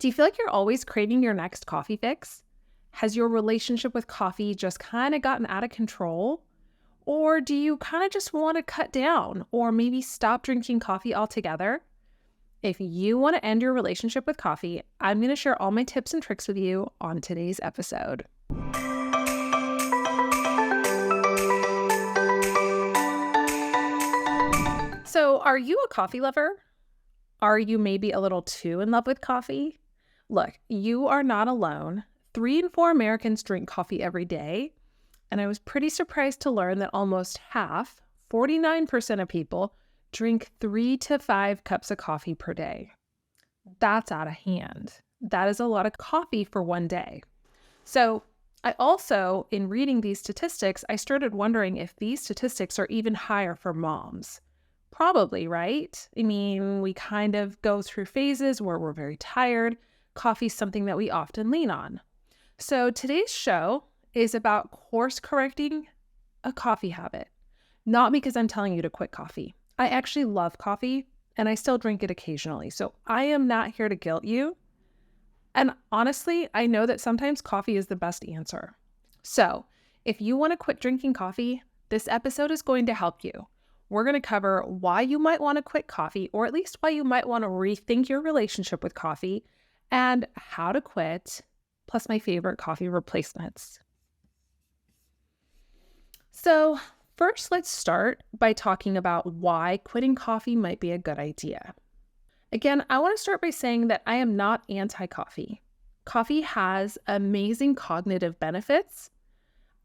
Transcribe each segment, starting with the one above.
Do you feel like you're always craving your next coffee fix? Has your relationship with coffee just kind of gotten out of control? Or do you kind of just want to cut down or maybe stop drinking coffee altogether? If you want to end your relationship with coffee, I'm going to share all my tips and tricks with you on today's episode. So, are you a coffee lover? Are you maybe a little too in love with coffee? Look, you are not alone. 3 in 4 Americans drink coffee every day. And I was pretty surprised to learn that almost half, 49% of people, drink 3 to 5 cups of coffee per day. That's out of hand. That is a lot of coffee for one day. So I also, in reading these statistics, I started wondering if these statistics are even higher for moms. Probably, right? I mean, we kind of go through phases where we're very tired. Coffee is something that we often lean on. So today's show is about course correcting a coffee habit. Not because I'm telling you to quit coffee. I actually love coffee and I still drink it occasionally. So I am not here to guilt you. And honestly, I know that sometimes coffee is the best answer. So if you want to quit drinking coffee, this episode is going to help you. We're going to cover why you might want to quit coffee, or at least why you might want to rethink your relationship with coffee, and how to quit, plus my favorite coffee replacements. So first, let's start by talking about why quitting coffee might be a good idea. Again, I want to start by saying that I am not anti-coffee. Coffee has amazing cognitive benefits.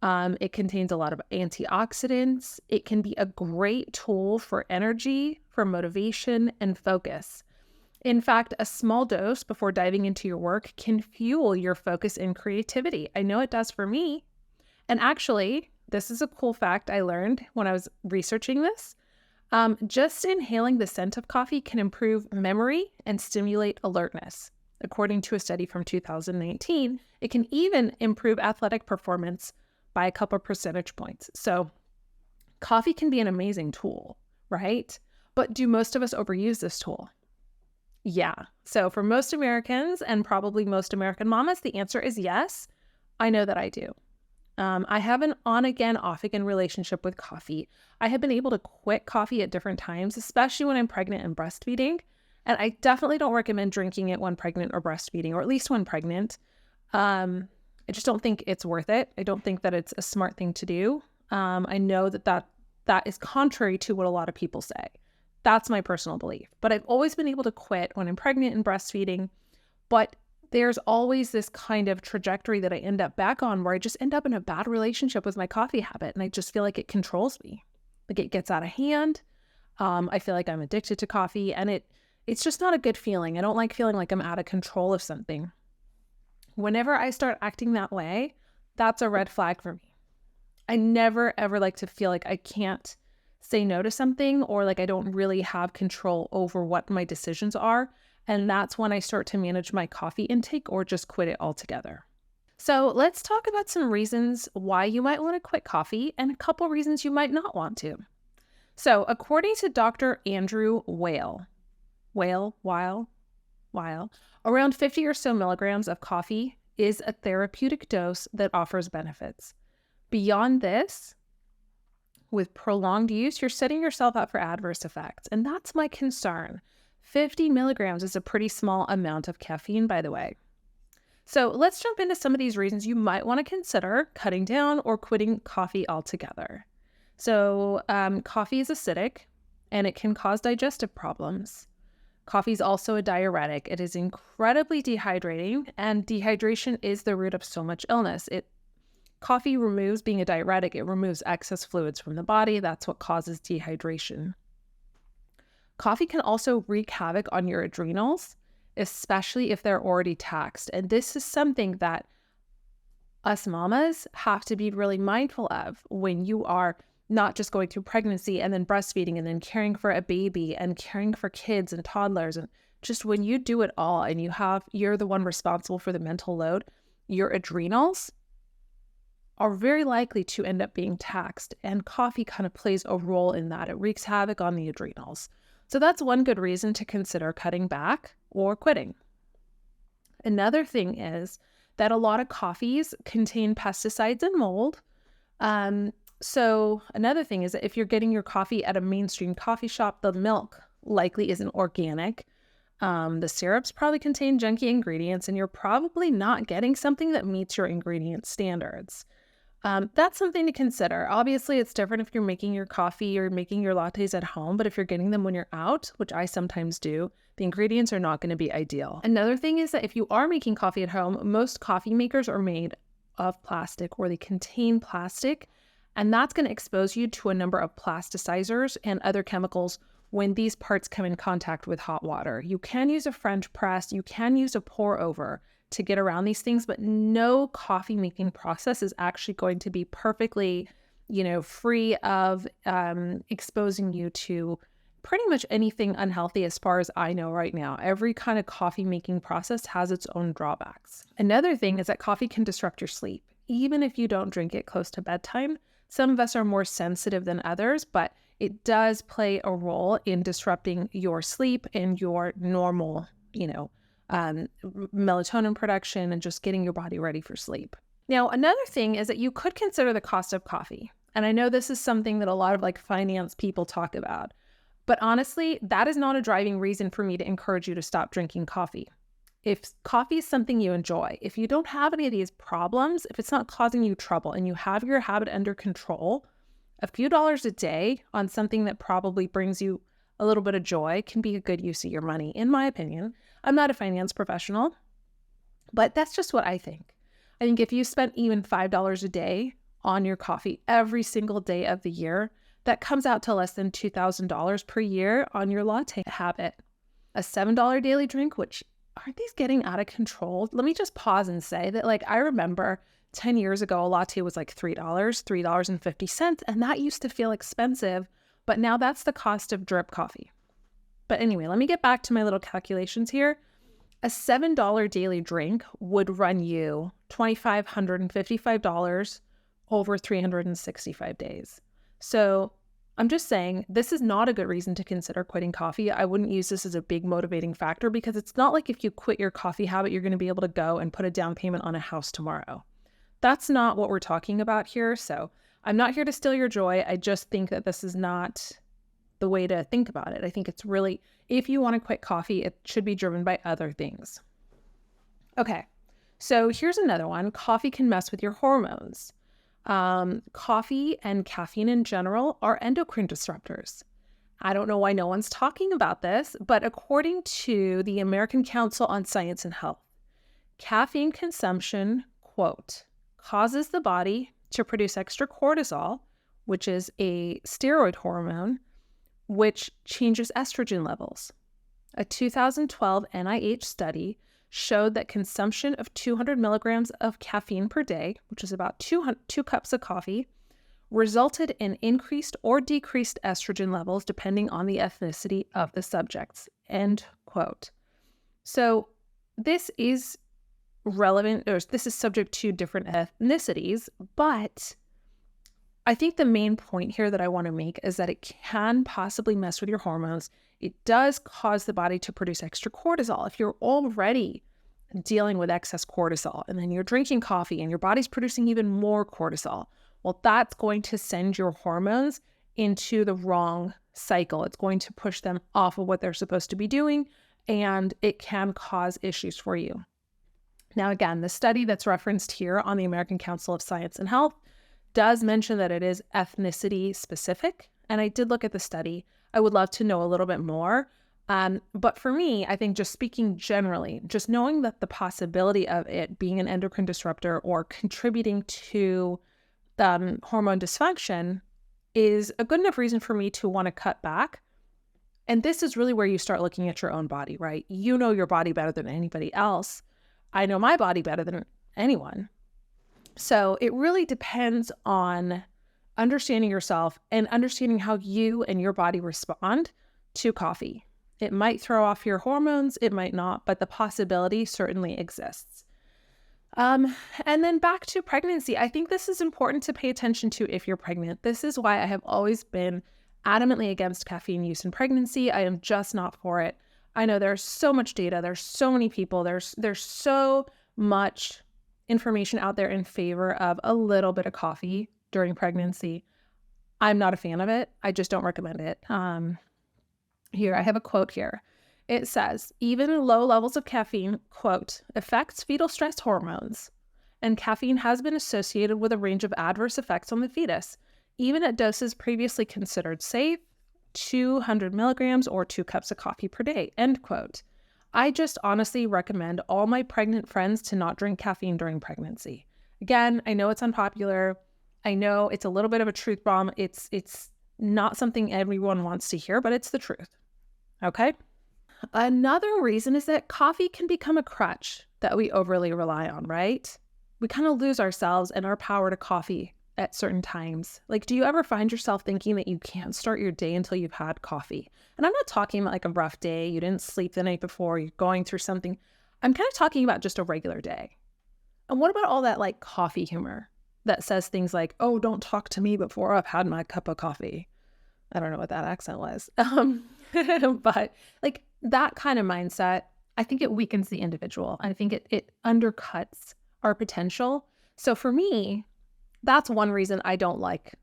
It contains a lot of antioxidants. It can be a great tool for energy, for motivation, and focus. In fact, a small dose before diving into your work can fuel your focus and creativity. I know it does for me. And actually, this is a cool fact I learned when I was researching this. Just inhaling the scent of coffee can improve memory and stimulate alertness. According to a study from 2019, it can even improve athletic performance by a couple percentage points. So coffee can be an amazing tool, right? But do most of us overuse this tool? Yeah. So for most Americans and probably most American mamas, the answer is yes. I know that I do. I have an on-again, off-again relationship with coffee. I have been able to quit coffee at different times, especially when I'm pregnant and breastfeeding. And I definitely don't recommend drinking it when pregnant or breastfeeding, or at least when pregnant. I just don't think it's worth it. I don't think that it's a smart thing to do. I know that is contrary to what a lot of people say. That's my personal belief. But I've always been able to quit when I'm pregnant and breastfeeding. But there's always this kind of trajectory that I end up back on where I just end up in a bad relationship with my coffee habit. And I just feel like it controls me. Like it gets out of hand. I feel like I'm addicted to coffee and it's just not a good feeling. I don't like feeling like I'm out of control of something. Whenever I start acting that way, that's a red flag for me. I never ever like to feel like I can't say no to something or like I don't really have control over what my decisions are. And that's when I start to manage my coffee intake or just quit it altogether. So let's talk about some reasons why you might want to quit coffee and a couple reasons you might not want to. So according to Dr. Andrew Weil, around 50 or so milligrams of coffee is a therapeutic dose that offers benefits. Beyond this, with prolonged use, you're setting yourself up for adverse effects. And that's my concern. 50 milligrams is a pretty small amount of caffeine, by the way. So let's jump into some of these reasons you might want to consider cutting down or quitting coffee altogether. So coffee is acidic and it can cause digestive problems. Coffee is also a diuretic. It is incredibly dehydrating, and dehydration is the root of so much illness. Coffee removes, being a diuretic, it removes excess fluids from the body. That's what causes dehydration. Coffee can also wreak havoc on your adrenals, especially if they're already taxed. And this is something that us mamas have to be really mindful of when you are not just going through pregnancy and then breastfeeding and then caring for a baby and caring for kids and toddlers. And just when you do it all and you're the one responsible for the mental load, your adrenals are very likely to end up being taxed. And coffee kind of plays a role in that. It wreaks havoc on the adrenals. So that's one good reason to consider cutting back or quitting. Another thing is that a lot of coffees contain pesticides and mold. So another thing is that if you're getting your coffee at a mainstream coffee shop, the milk likely isn't organic. The syrups probably contain junky ingredients, and you're probably not getting something that meets your ingredient standards. That's something to consider. Obviously, it's different if you're making your coffee or making your lattes at home, but if you're getting them when you're out, which I sometimes do, the ingredients are not going to be ideal. Another thing is that if you are making coffee at home, most coffee makers are made of plastic or they contain plastic, and that's going to expose you to a number of plasticizers and other chemicals when these parts come in contact with hot water. You can use a French press, you can use a pour over to get around these things, but no coffee making process is actually going to be perfectly, free of exposing you to pretty much anything unhealthy as far as I know right now. Every kind of coffee making process has its own drawbacks. Another thing is that coffee can disrupt your sleep. Even if you don't drink it close to bedtime, some of us are more sensitive than others, but it does play a role in disrupting your sleep and your normal, melatonin production and just getting your body ready for sleep. Now, another thing is that you could consider the cost of coffee. And I know this is something that a lot of finance people talk about, but honestly, that is not a driving reason for me to encourage you to stop drinking coffee. If coffee is something you enjoy, if you don't have any of these problems, if it's not causing you trouble and you have your habit under control, a few dollars a day on something that probably brings you a little bit of joy can be a good use of your money, in my opinion. I'm not a finance professional, but that's just what I think. I think if you spent even $5 a day on your coffee every single day of the year, that comes out to less than $2,000 per year on your latte habit. A $7 daily drink, which aren't these getting out of control? Let me just pause and say that I remember 10 years ago, a latte was like $3.50, and that used to feel expensive, but now that's the cost of drip coffee. But anyway, let me get back to my little calculations here. A $7 daily drink would run you $2,555 over 365 days. So I'm just saying this is not a good reason to consider quitting coffee. I wouldn't use this as a big motivating factor because it's not like if you quit your coffee habit, you're going to be able to go and put a down payment on a house tomorrow. That's not what we're talking about here. So I'm not here to steal your joy. I just think that this is not the way to think about it. I think it's really, if you want to quit coffee, it should be driven by other things. Okay, so here's another one. Coffee can mess with your hormones. Coffee and caffeine in general are endocrine disruptors. I don't know why no one's talking about this, but according to the American Council on Science and Health, caffeine consumption, quote, causes the body to produce extra cortisol, which is a steroid hormone, which changes estrogen levels. A 2012 NIH study showed that consumption of 200 milligrams of caffeine per day, which is about 2 cups of coffee, resulted in increased or decreased estrogen levels depending on the ethnicity of the subjects, end quote. So this is relevant, or this is subject to different ethnicities, but I think the main point here that I want to make is that it can possibly mess with your hormones. It does cause the body to produce extra cortisol. If you're already dealing with excess cortisol and then you're drinking coffee and your body's producing even more cortisol, well, that's going to send your hormones into the wrong cycle. It's going to push them off of what they're supposed to be doing, and it can cause issues for you. Now, again, the study that's referenced here on the American Council of Science and Health does mention that it is ethnicity specific. And I did look at the study. I would love to know a little bit more. But for me, I think just speaking generally, just knowing that the possibility of it being an endocrine disruptor or contributing to hormone dysfunction is a good enough reason for me to want to cut back. And this is really where you start looking at your own body, right? You know your body better than anybody else. I know my body better than anyone. So it really depends on understanding yourself and understanding how you and your body respond to coffee. It might throw off your hormones, it might not, but the possibility certainly exists. And then back to pregnancy. I think this is important to pay attention to if you're pregnant. This is why I have always been adamantly against caffeine use in pregnancy. I am just not for it. I know there's so much data, there's so many people, there's so much information out there in favor of a little bit of coffee during pregnancy. I'm not a fan of it. I just don't recommend it. Here, I have a quote here. It says, even low levels of caffeine, quote, affects fetal stress hormones, and caffeine has been associated with a range of adverse effects on the fetus, even at doses previously considered safe, 200 milligrams or 2 cups of coffee per day, end quote. I just honestly recommend all my pregnant friends to not drink caffeine during pregnancy. Again, I know it's unpopular. I know it's a little bit of a truth bomb. It's not something everyone wants to hear, but it's the truth. Okay? Another reason is that coffee can become a crutch that we overly rely on, right? We kind of lose ourselves and our power to coffee at certain times. Like, do you ever find yourself thinking that you can't start your day until you've had coffee? And I'm not talking about like a rough day, you didn't sleep the night before, you're going through something. I'm kind of talking about just a regular day. And what about all that like coffee humor that says things like, oh, don't talk to me before I've had my cup of coffee? I don't know what that accent was. But like that kind of mindset, I think it weakens the individual. I think it undercuts our potential. So for me, that's one reason I don't like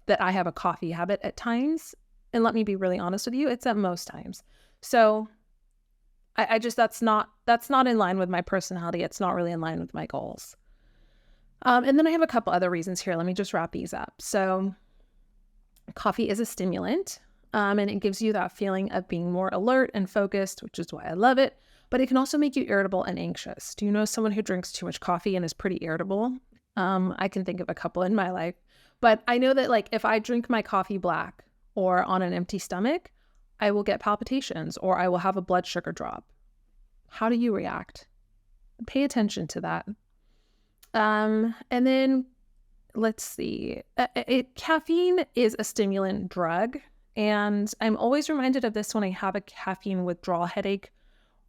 that I have a coffee habit at times. And let me be really honest with you, it's at most times. So I just, that's not in line with my personality. It's not really in line with my goals. And then I have a couple other reasons here. Let me just wrap these up. So coffee is a stimulant, and it gives you that feeling of being more alert and focused, which is why I love it. But it can also make you irritable and anxious. Do you know someone who drinks too much coffee and is pretty irritable? I can think of a couple in my life. But I know that like if I drink my coffee black or on an empty stomach, I will get palpitations or I will have a blood sugar drop. How do you react? Pay attention to that. And then let's see. Caffeine is a stimulant drug, and I'm always reminded of this when I have a caffeine withdrawal headache,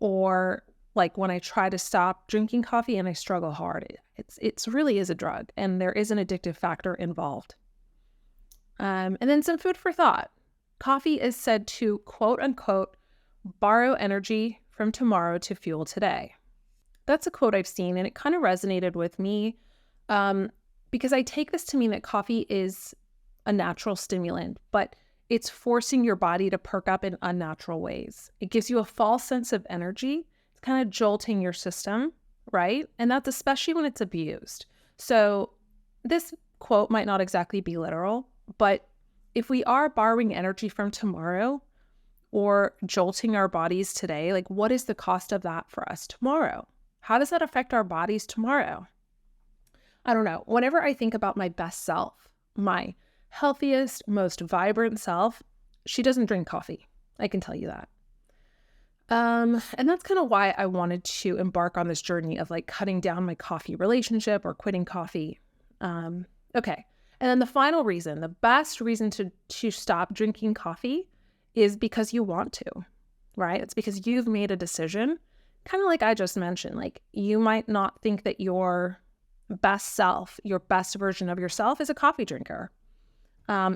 or like when I try to stop drinking coffee and I struggle hard. It's really is a drug, and there is an addictive factor involved. And then some food for thought. Coffee is said to, quote unquote, borrow energy from tomorrow to fuel today. That's a quote I've seen, and it kind of resonated with me because I take this to mean that coffee is a natural stimulant, but it's forcing your body to perk up in unnatural ways. It gives you a false sense of energy. It's kind of jolting your system, right? And that's especially when it's abused. So this quote might not exactly be literal, but if we are borrowing energy from tomorrow or jolting our bodies today, like what is the cost of that for us tomorrow? How does that affect our bodies tomorrow? I don't know. Whenever I think about my best self, my healthiest, most vibrant self, she doesn't drink coffee. I can tell you that. And that's kind of why I wanted to embark on this journey of like cutting down my coffee relationship or quitting coffee. Okay. And then the final reason, the best reason to stop drinking coffee is because you want to, right? It's because you've made a decision. Kind of like I just mentioned, like you might not think that your best self, your best version of yourself is a coffee drinker.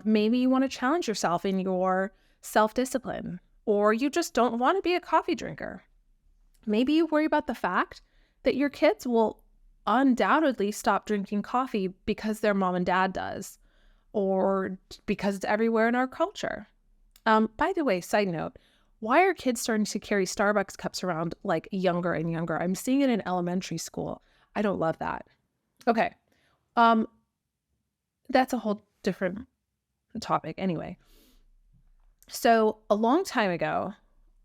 Maybe you want to challenge yourself in your self-discipline, or you just don't want to be a coffee drinker. Maybe you worry about the fact that your kids will undoubtedly stop drinking coffee because their mom and dad does, or because it's everywhere in our culture. By the way, side note, why are kids starting to carry Starbucks cups around like younger and younger? I'm seeing it in elementary school. I don't love that. Okay. That's a whole different topic anyway. So a long time ago,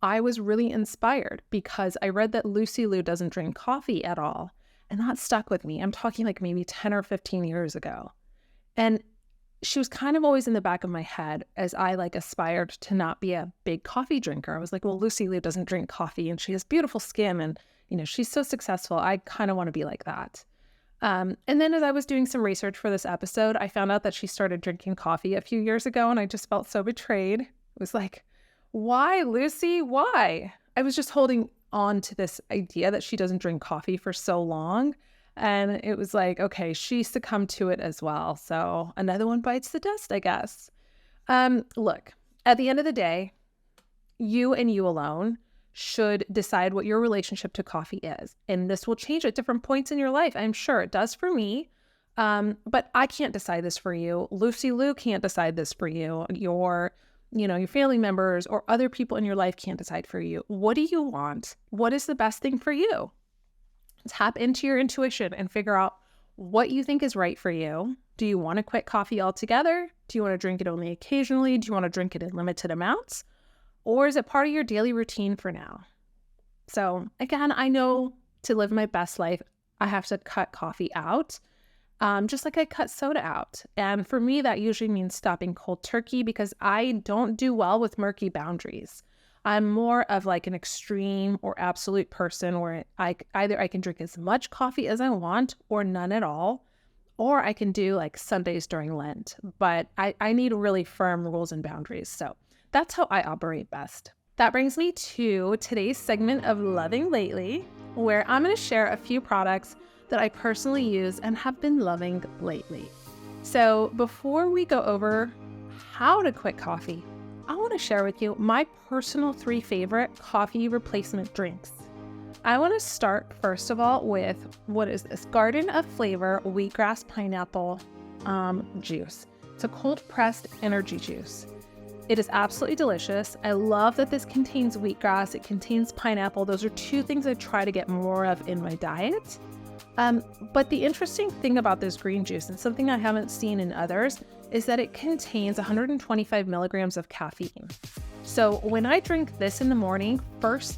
I was really inspired because I read that Lucy Liu doesn't drink coffee at all. And that stuck with me. I'm talking like maybe 10 or 15 years ago. And she was kind of always in the back of my head as I like aspired to not be a big coffee drinker. I was like, well, Lucy Liu doesn't drink coffee and she has beautiful skin and, you know, she's so successful. I kind of want to be like that. And then as I was doing some research for this episode, I found out that she started drinking coffee a few years ago and I just felt so betrayed. It was like, why, Lucy? Why? I was just holding on to this idea that she doesn't drink coffee for so long. And it was like, okay, she succumbed to it as well. So another one bites the dust, I guess. Look, at the end of the day, you and you alone, should decide what your relationship to coffee is. And this will change at different points in your life. I'm sure it does for me. But I can't decide this for you. Lucy Lou can't decide this for you. Your family members or other people in your life can't decide for you. What do you want? What is the best thing for you? Tap into your intuition and figure out what you think is right for you. Do you want to quit coffee altogether? Do you want to drink it only occasionally? Do you want to drink it in limited amounts? Or is it part of your daily routine for now? So again, I know to live my best life, I have to cut coffee out, just like I cut soda out. And for me, that usually means stopping cold turkey because I don't do well with murky boundaries. I'm more of like an extreme or absolute person where I can drink as much coffee as I want or none at all, or I can do like Sundays during Lent. But I need really firm rules and boundaries. So that's how I operate best. That brings me to today's segment of Loving Lately, where I'm going to share a few products that I personally use and have been loving lately. So before we go over how to quit coffee, I want to share with you my personal 3 favorite coffee replacement drinks. I want to start first of all with, what is this? Garden of Flavor wheatgrass pineapple juice. It's a cold pressed energy juice. It is absolutely delicious. I love that this contains wheatgrass. It contains pineapple. Those are 2 things I try to get more of in my diet. But the interesting thing about this green juice, and something I haven't seen in others, is that it contains 125 milligrams of caffeine. So when I drink this in the morning, this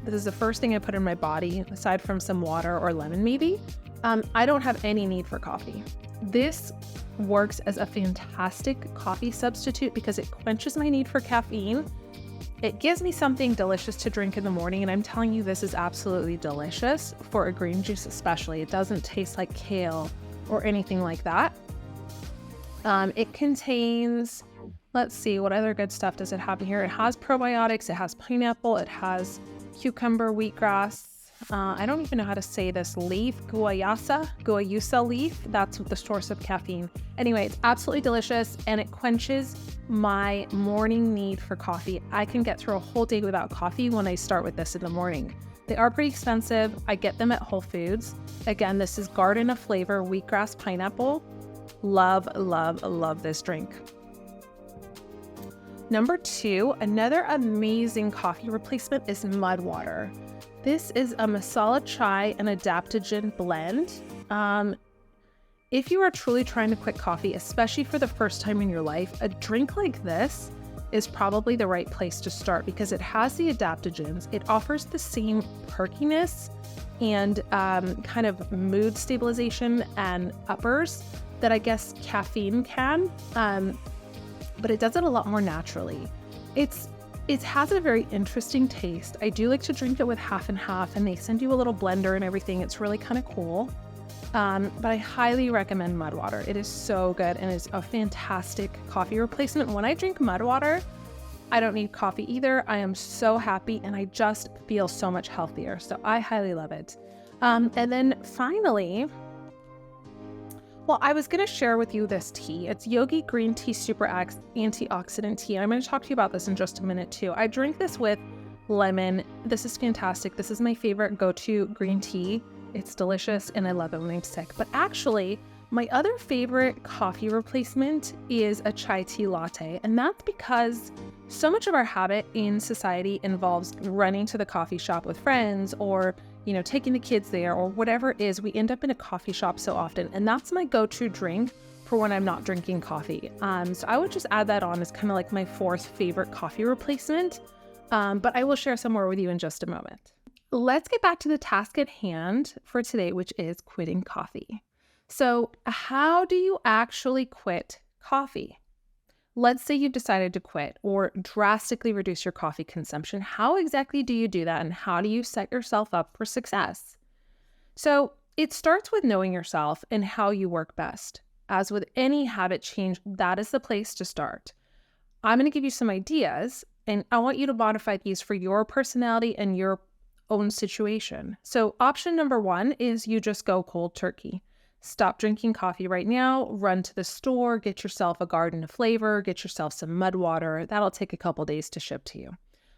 is the first thing I put in my body, aside from some water or lemon maybe, I don't have any need for coffee. This works as a fantastic coffee substitute because it quenches my need for caffeine. It gives me something delicious to drink in the morning, and I'm telling you, this is absolutely delicious for a green juice especially. It doesn't taste like kale or anything like that. It contains, let's see, what other good stuff does it have in here? It has probiotics, it has pineapple, it cucumber, wheatgrass. I don't even know how to say this leaf, guayusa leaf. That's the source of caffeine. Anyway, it's absolutely delicious and it quenches my morning need for coffee. I can get through a whole day without coffee when I start with this in the morning. They are pretty expensive. I get them at Whole Foods. Again, this is Garden of Flavor wheatgrass pineapple. Love, love, love this drink. Number 2, another amazing coffee replacement is mud water. This is a masala chai and adaptogen blend. If you are truly trying to quit coffee, especially for the first time in your life, a drink like this is probably the right place to start because it has the adaptogens. It offers the same perkiness and kind of mood stabilization and uppers that I guess caffeine can, but it does it a lot more naturally. It has a very interesting taste. I do like to drink it with half and half, and they send you a little blender and everything. It's really kind of cool. But I highly recommend mud water. It is so good and it's a fantastic coffee replacement. When I drink mud water, I don't need coffee either. I am so happy and I just feel so much healthier. So I highly love it. And then finally, I was going to share with you this tea. It's Yogi Green Tea Super X Antioxidant Tea. I'm going to talk to you about this in just a minute too. I drink this with lemon. This is fantastic. This is my favorite go-to green tea. It's delicious and I love it when I'm sick. But actually, my other favorite coffee replacement is a chai tea latte. And that's because so much of our habit in society involves running to the coffee shop with friends or taking the kids there or whatever it is. We end up in a coffee shop so often. And that's my go-to drink for when I'm not drinking coffee. So I would just add that on as kind of like my 4th favorite coffee replacement. But I will share some more with you in just a moment. Let's get back to the task at hand for today, which is quitting coffee. So how do you actually quit coffee? Let's say you've decided to quit or drastically reduce your coffee consumption. How exactly do you do that and how do you set yourself up for success? So it starts with knowing yourself and how you work best. As with any habit change, that is the place to start. I'm going to give you some ideas and I want you to modify these for your personality and your own situation. So option number 1 is you just go cold turkey. Stop drinking coffee right now, run to the store, get yourself a Garden of Flavor, get yourself some mud water. That'll take a couple days to ship to you.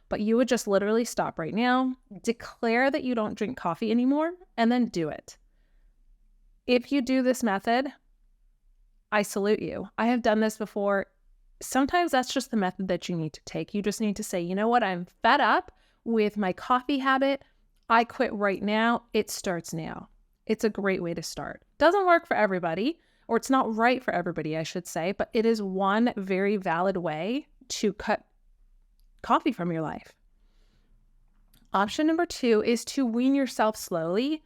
but you would just literally stop right now, declare that you don't drink coffee anymore, and then do it. If you do this method, I salute you. I have done this before. Sometimes that's just the method that you need to take. You just need to say, you know what, I'm fed up with my coffee habit. I quit right now. It starts now. It's a great way to start. Doesn't work for everybody, or it's not right for everybody, I should say, but it is one very valid way to cut coffee from your life. Option number 2 is to wean yourself slowly.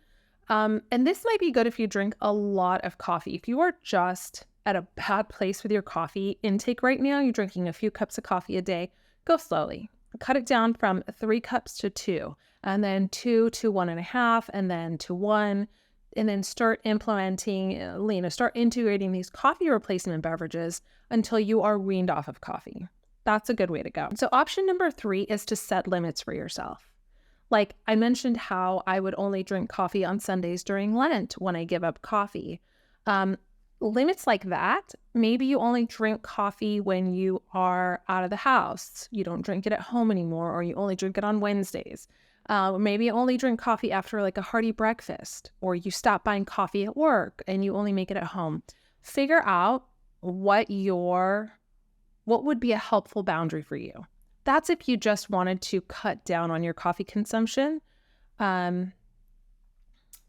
And this might be good if you drink a lot of coffee. If you are just at a bad place with your coffee intake right now, you're drinking a few cups of coffee a day, go slowly. Cut it down from 3 cups to 2, and then 2 to 1.5, and then to 1, and then start implementing, start integrating these coffee replacement beverages until you are weaned off of coffee. That's a good way to go. So option number 3 is to set limits for yourself. Like I mentioned how I would only drink coffee on Sundays during Lent when I give up coffee. Limits like that, maybe you only drink coffee when you are out of the house. You don't drink it at home anymore, or you only drink it on Wednesdays. Maybe you only drink coffee after like a hearty breakfast, or you stop buying coffee at work and you only make it at home. Figure out what would be a helpful boundary for you. That's if you just wanted to cut down on your coffee consumption.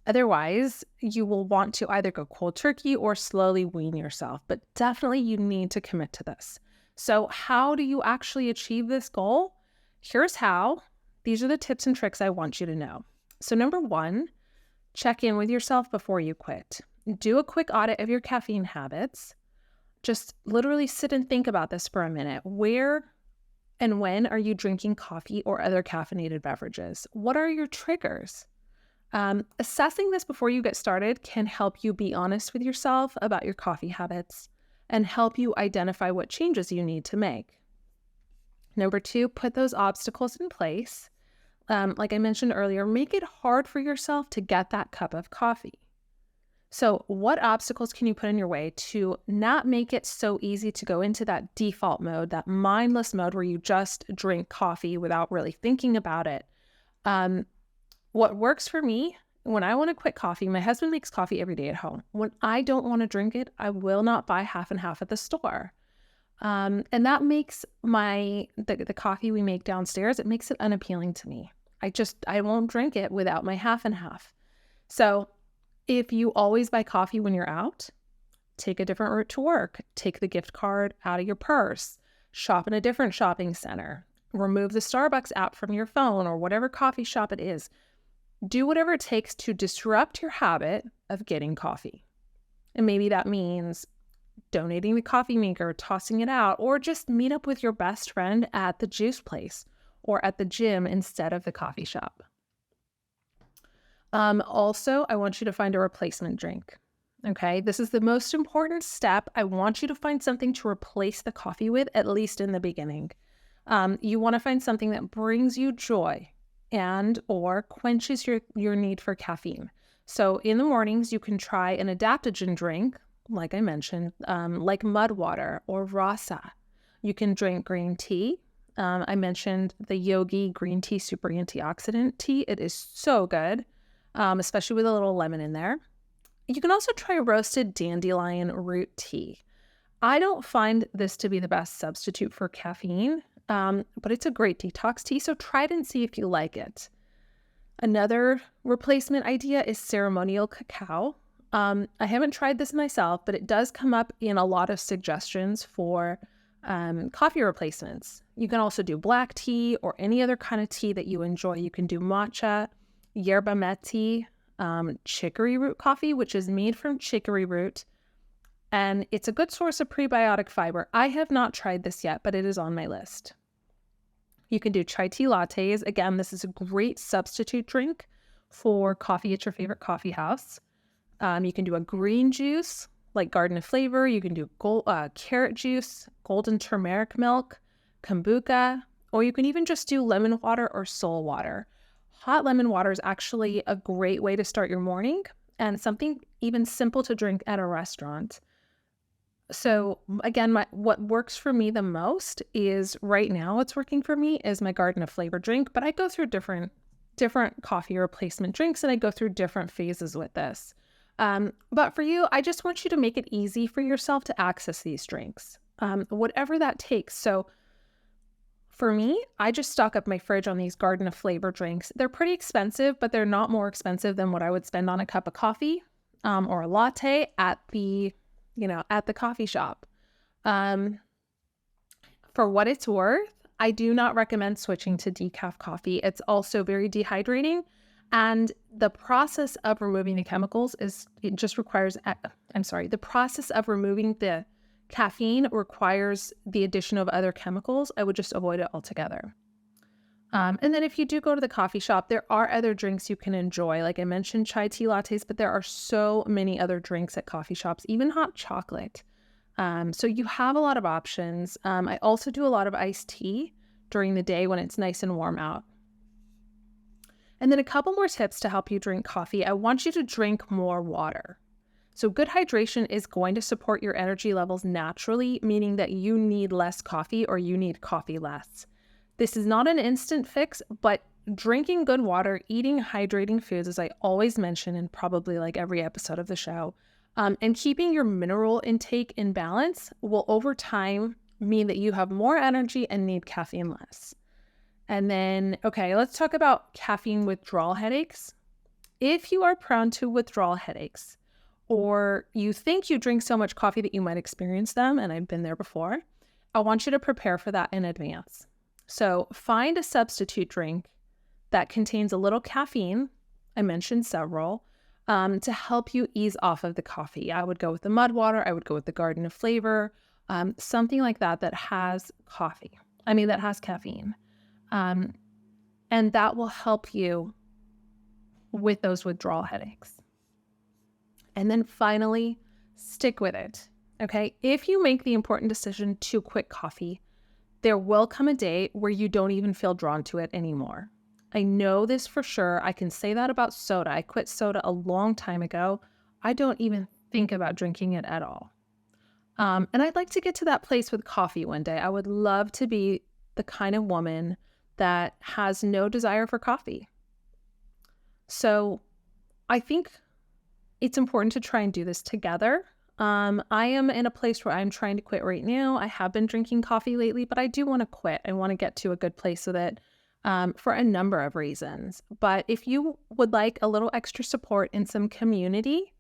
Otherwise, you will want to either go cold turkey or slowly wean yourself, but definitely you need to commit to this. So how do you actually achieve this goal? Here's how. These are the tips and tricks I want you to know. So number 1, check in with yourself before you quit. Do a quick audit of your caffeine habits. Just literally sit and think about this for a minute. Where and when are you drinking coffee or other caffeinated beverages? What are your triggers? Assessing this before you get started can help you be honest with yourself about your coffee habits and help you identify what changes you need to make. Number 2, put those obstacles in place. Like I mentioned earlier, make it hard for yourself to get that cup of coffee. So what obstacles can you put in your way to not make it so easy to go into that default mode, that mindless mode where you just drink coffee without really thinking about it? What works for me, when I want to quit coffee, my husband makes coffee every day at home. When I don't want to drink it, I will not buy half and half at the store. And that makes the coffee we make downstairs, it makes it unappealing to me. I won't drink it without my half and half. So if you always buy coffee when you're out, take a different route to work. Take the gift card out of your purse. Shop in a different shopping center. Remove the Starbucks app from your phone or whatever coffee shop it is. Do whatever it takes to disrupt your habit of getting coffee. And maybe that means donating the coffee maker, tossing it out, or just meet up with your best friend at the juice place or at the gym instead of the coffee shop. Also, I want you to find a replacement drink. Okay, this is the most important step. I want you to find something to replace the coffee with, at least in the beginning. You want to find something that brings you joy and or quenches your need for caffeine. So in the mornings, you can try an adaptogen drink, like I mentioned, like mud water or rasa. You can drink green tea. I mentioned the Yogi green tea super antioxidant tea. It is so good, especially with a little lemon in there. You can also try roasted dandelion root tea. I don't find this to be the best substitute for caffeine, but it's a great detox tea, so try it and see if you like it. Another replacement idea is ceremonial cacao. I haven't tried this myself, but it does come up in a lot of suggestions for coffee replacements. You can also do black tea or any other kind of tea that you enjoy. You can do matcha, yerba mate, chicory root coffee, which is made from chicory root, and it's a good source of prebiotic fiber. I have not tried this yet, but it is on my list. You can do chai tea lattes. Again, this is a great substitute drink for coffee at your favorite coffee house. You can do a green juice like Garden of Flavor. You can do carrot juice, golden turmeric milk, kombucha, or you can even just do lemon water or soul water. Hot lemon water is actually a great way to start your morning and something even simple to drink at a restaurant. So again, what works for me the most is right now what's working for me is my garden of flavor drink, but I go through different coffee replacement drinks and I go through different phases with this. But for you, I just want you to make it easy for yourself to access these drinks, whatever that takes. So for me, I just stock up my fridge on these garden of flavor drinks. They're pretty expensive, but they're not more expensive than what I would spend on a cup of coffee or a latte at the coffee shop. Um, for what it's worth, I do not recommend switching to decaf coffee. It's also very dehydrating. And the process of removing the chemicals the process of removing the caffeine requires the addition of other chemicals. I would just avoid it altogether. And then if you do go to the coffee shop, there are other drinks you can enjoy. Like I mentioned, chai tea lattes, but there are so many other drinks at coffee shops, even hot chocolate. So you have a lot of options. I also do a lot of iced tea during the day when it's nice and warm out. And then a couple more tips to help you drink coffee. I want you to drink more water. So good hydration is going to support your energy levels naturally, meaning that you need less coffee or you need coffee less. This is not an instant fix, but drinking good water, eating hydrating foods, as I always mention in probably like every episode of the show, and keeping your mineral intake in balance will over time mean that you have more energy and need caffeine less. And then, okay, let's talk about caffeine withdrawal headaches. If you are prone to withdrawal headaches, or you think you drink so much coffee that you might experience them, and I've been there before, I want you to prepare for that in advance. So find a substitute drink that contains a little caffeine. I mentioned several, to help you ease off of the coffee. I would go with the mud water. I would go with the garden of flavor, something like that has that has caffeine. And that will help you with those withdrawal headaches. And then finally, stick with it. Okay. If you make the important decision to quit coffee, there will come a day where you don't even feel drawn to it anymore. I know this for sure. I can say that about soda. I quit soda a long time ago. I don't even think about drinking it at all. And I'd like to get to that place with coffee one day. I would love to be the kind of woman that has no desire for coffee. So I think it's important to try and do this together. I am in a place where I'm trying to quit right now. I have been drinking coffee lately, but I do want to quit. I want to get to a good place so that for a number of reasons. But if you would like a little extra support in some community,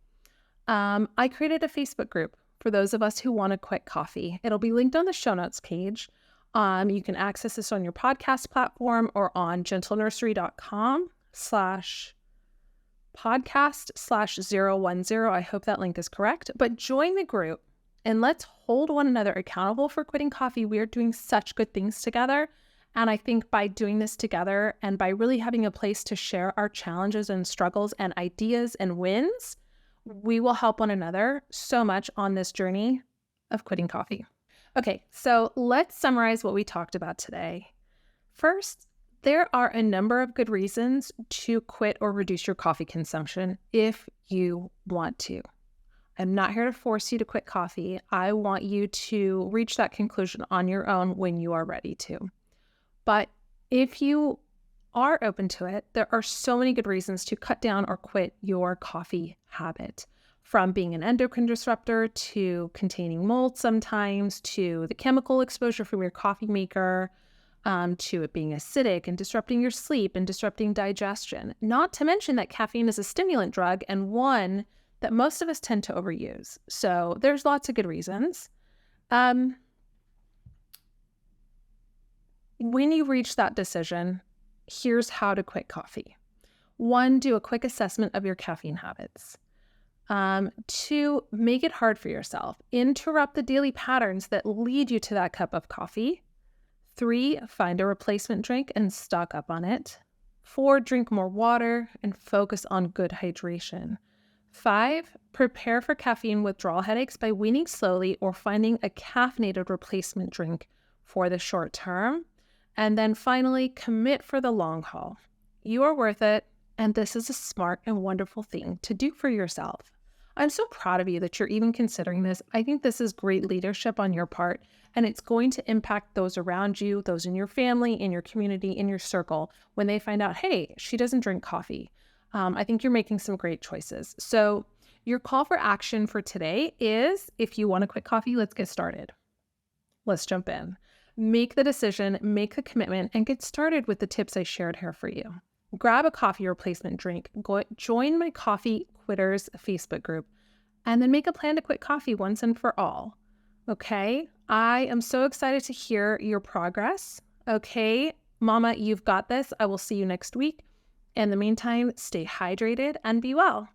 I created a Facebook group for those of us who want to quit coffee. It'll be linked on the show notes page. You can access this on your podcast platform or on gentlenursery.com/podcast/010. I hope that link is correct. But join the group and let's hold one another accountable for quitting coffee. We are doing such good things together. And I think by doing this together and by really having a place to share our challenges and struggles and ideas and wins, we will help one another so much on this journey of quitting coffee. Okay, so let's summarize what we talked about today. First, there are a number of good reasons to quit or reduce your coffee consumption if you want to. I'm not here to force you to quit coffee. I want you to reach that conclusion on your own when you are ready to. But if you are open to it, there are so many good reasons to cut down or quit your coffee habit. From being an endocrine disruptor to containing mold sometimes, to the chemical exposure from your coffee maker, to it being acidic and disrupting your sleep and disrupting digestion. Not to mention that caffeine is a stimulant drug and one that most of us tend to overuse. So there's lots of good reasons. When you reach that decision, here's how to quit coffee. 1, do a quick assessment of your caffeine habits. 2, make it hard for yourself. Interrupt the daily patterns that lead you to that cup of coffee. 3, find a replacement drink and stock up on it. 4, drink more water and focus on good hydration. 5, prepare for caffeine withdrawal headaches by weaning slowly or finding a caffeinated replacement drink for the short term. And then finally, commit for the long haul. You are worth it, and this is a smart and wonderful thing to do for yourself. I'm so proud of you that you're even considering this. I think this is great leadership on your part, and it's going to impact those around you, those in your family, in your community, in your circle, when they find out, hey, she doesn't drink coffee. I think you're making some great choices. So, your call for action for today is if you want to quit coffee, let's get started. Let's jump in. Make the decision, make the commitment, and get started with the tips I shared here for you. Grab a coffee replacement drink, join my Coffee Quitters Facebook group, and then make a plan to quit coffee once and for all. Okay? I am so excited to hear your progress. Okay, Mama, you've got this. I will see you next week. In the meantime, stay hydrated and be well.